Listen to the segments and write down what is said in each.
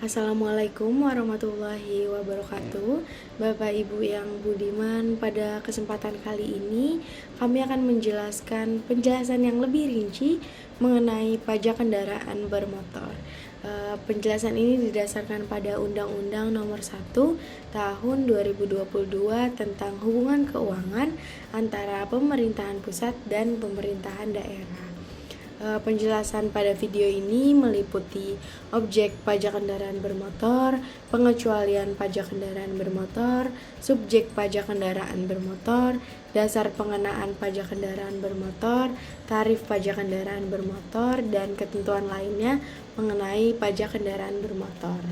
Assalamualaikum warahmatullahi wabarakatuh. Bapak Ibu yang budiman, pada kesempatan kali ini kami akan menjelaskan penjelasan yang lebih rinci mengenai pajak kendaraan bermotor. Penjelasan ini didasarkan pada Undang-Undang Nomor 1 Tahun 2022 tentang hubungan keuangan antara pemerintahan pusat dan pemerintahan daerah. Penjelasan pada video ini meliputi objek pajak kendaraan bermotor, pengecualian pajak kendaraan bermotor, subjek pajak kendaraan bermotor, dasar pengenaan pajak kendaraan bermotor, tarif pajak kendaraan bermotor, dan ketentuan lainnya mengenai pajak kendaraan bermotor.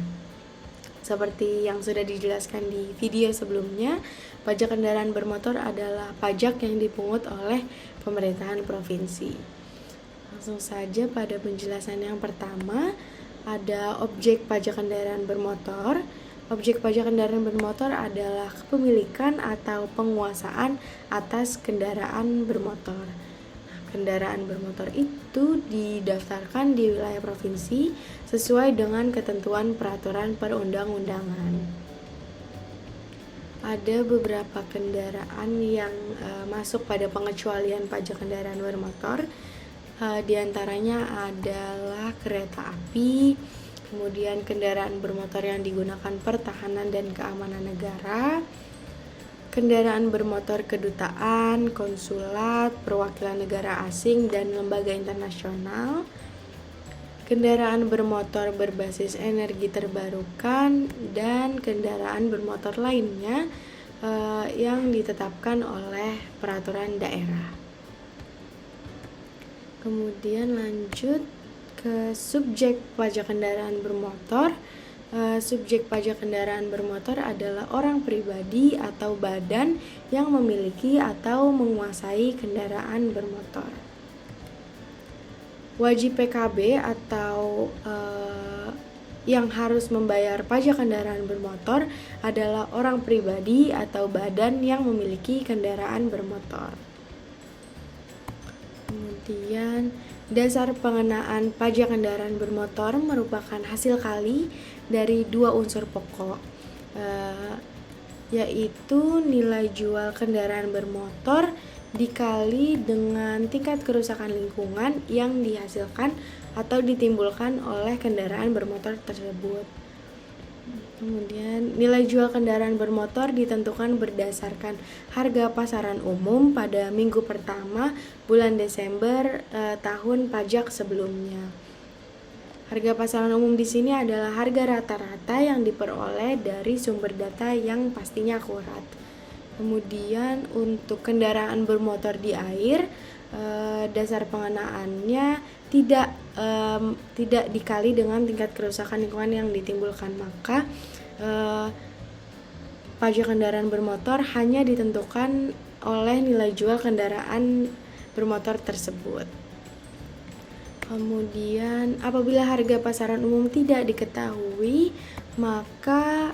Seperti yang sudah dijelaskan di video sebelumnya, pajak kendaraan bermotor adalah pajak yang dipungut oleh pemerintahan provinsi. Langsung saja pada penjelasan yang pertama, ada objek pajak kendaraan bermotor. Objek pajak kendaraan bermotor adalah kepemilikan atau penguasaan atas kendaraan bermotor. Kendaraan bermotor itu didaftarkan di wilayah provinsi sesuai dengan ketentuan peraturan perundang-undangan. Ada beberapa kendaraan yang masuk pada pengecualian pajak kendaraan bermotor. Di antaranya adalah kereta api, kemudian kendaraan bermotor yang digunakan pertahanan dan keamanan negara, kendaraan bermotor kedutaan, konsulat, perwakilan negara asing, dan lembaga internasional, kendaraan bermotor berbasis energi terbarukan, dan kendaraan bermotor lainnya yang ditetapkan oleh peraturan daerah. Kemudian lanjut ke subjek pajak kendaraan bermotor. Subjek pajak kendaraan bermotor adalah orang pribadi atau badan yang memiliki atau menguasai kendaraan bermotor. Wajib PKB atau yang harus membayar pajak kendaraan bermotor adalah orang pribadi atau badan yang memiliki kendaraan bermotor. Kemudian, dasar pengenaan pajak kendaraan bermotor merupakan hasil kali dari dua unsur pokok, yaitu nilai jual kendaraan bermotor dikali dengan tingkat kerusakan lingkungan yang dihasilkan atau ditimbulkan oleh kendaraan bermotor tersebut. Kemudian nilai jual kendaraan bermotor ditentukan berdasarkan harga pasaran umum pada minggu pertama bulan Desember tahun pajak sebelumnya. Harga pasaran umum di sini adalah harga rata-rata yang diperoleh dari sumber data yang pastinya akurat. Kemudian untuk kendaraan bermotor di air, dasar pengenaannya tidak dikali dengan tingkat kerusakan lingkungan yang ditimbulkan, maka pajak kendaraan bermotor hanya ditentukan oleh nilai jual kendaraan bermotor tersebut. Kemudian apabila harga pasaran umum tidak diketahui, maka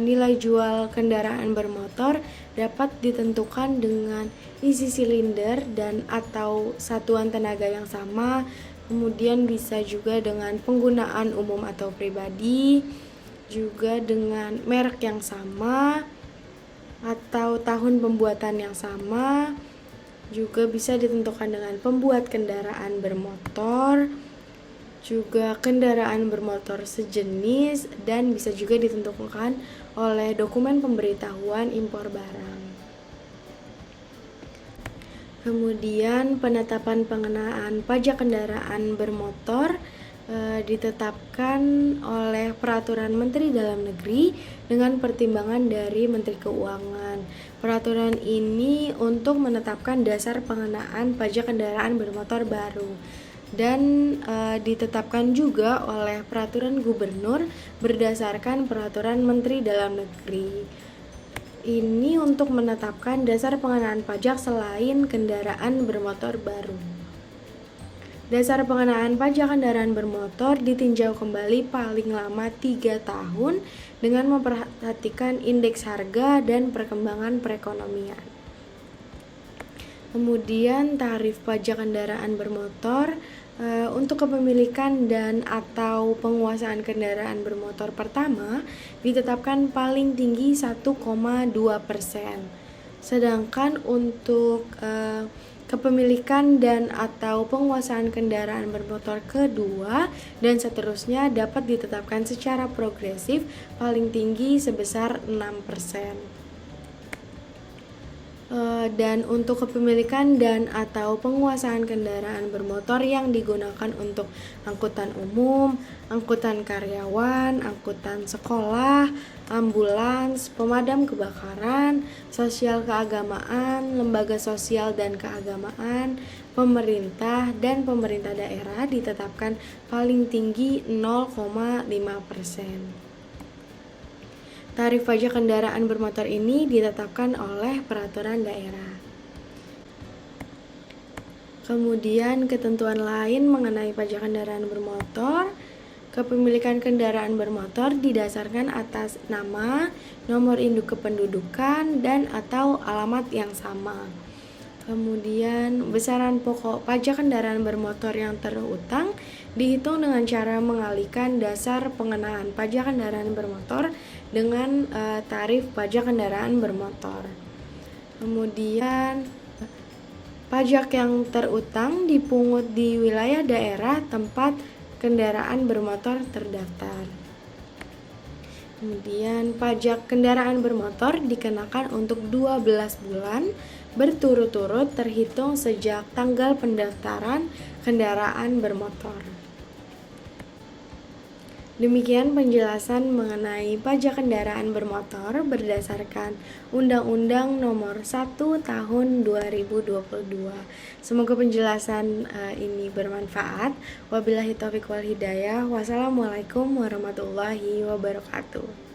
nilai jual kendaraan bermotor dapat ditentukan dengan isi silinder dan atau satuan tenaga yang sama, kemudian bisa juga dengan penggunaan umum atau pribadi, juga dengan merek yang sama atau tahun pembuatan yang sama, juga bisa ditentukan dengan pembuat kendaraan bermotor, juga kendaraan bermotor sejenis, dan bisa juga ditentukan oleh dokumen pemberitahuan impor barang. Kemudian penetapan pengenaan pajak kendaraan bermotor ditetapkan oleh Peraturan Menteri Dalam Negeri dengan pertimbangan dari Menteri Keuangan. Peraturan ini untuk menetapkan dasar pengenaan pajak kendaraan bermotor baru dan ditetapkan juga oleh Peraturan Gubernur berdasarkan Peraturan Menteri Dalam Negeri. Ini untuk menetapkan dasar pengenaan pajak selain kendaraan bermotor baru. Dasar pengenaan pajak kendaraan bermotor ditinjau kembali paling lama 3 tahun dengan memperhatikan indeks harga dan perkembangan perekonomian. Kemudian tarif pajak kendaraan bermotor Untuk kepemilikan dan atau penguasaan kendaraan bermotor pertama ditetapkan paling tinggi 1,2%. Sedangkan untuk kepemilikan dan atau penguasaan kendaraan bermotor kedua dan seterusnya dapat ditetapkan secara progresif paling tinggi sebesar 6%. Dan untuk kepemilikan dan atau penguasaan kendaraan bermotor yang digunakan untuk angkutan umum, angkutan karyawan, angkutan sekolah, ambulans, pemadam kebakaran, sosial keagamaan, lembaga sosial dan keagamaan, pemerintah dan pemerintah daerah ditetapkan paling tinggi 0,5%. Tarif pajak kendaraan bermotor ini ditetapkan oleh peraturan daerah. Kemudian ketentuan lain mengenai pajak kendaraan bermotor. Kepemilikan kendaraan bermotor didasarkan atas nama, nomor induk kependudukan, dan atau alamat yang sama. Kemudian besaran pokok pajak kendaraan bermotor yang terutang dihitung dengan cara mengalihkan dasar pengenaan pajak kendaraan bermotor dengan tarif pajak kendaraan bermotor. Kemudian pajak yang terutang dipungut di wilayah daerah tempat kendaraan bermotor terdaftar. Kemudian pajak kendaraan bermotor dikenakan untuk 12 bulan berturut-turut terhitung sejak tanggal pendaftaran kendaraan bermotor. Demikian penjelasan mengenai pajak kendaraan bermotor berdasarkan Undang-Undang Nomor 1 Tahun 2022. Semoga penjelasan ini bermanfaat. Wabillahi taufiq wal hidayah. Wassalamualaikum warahmatullahi wabarakatuh.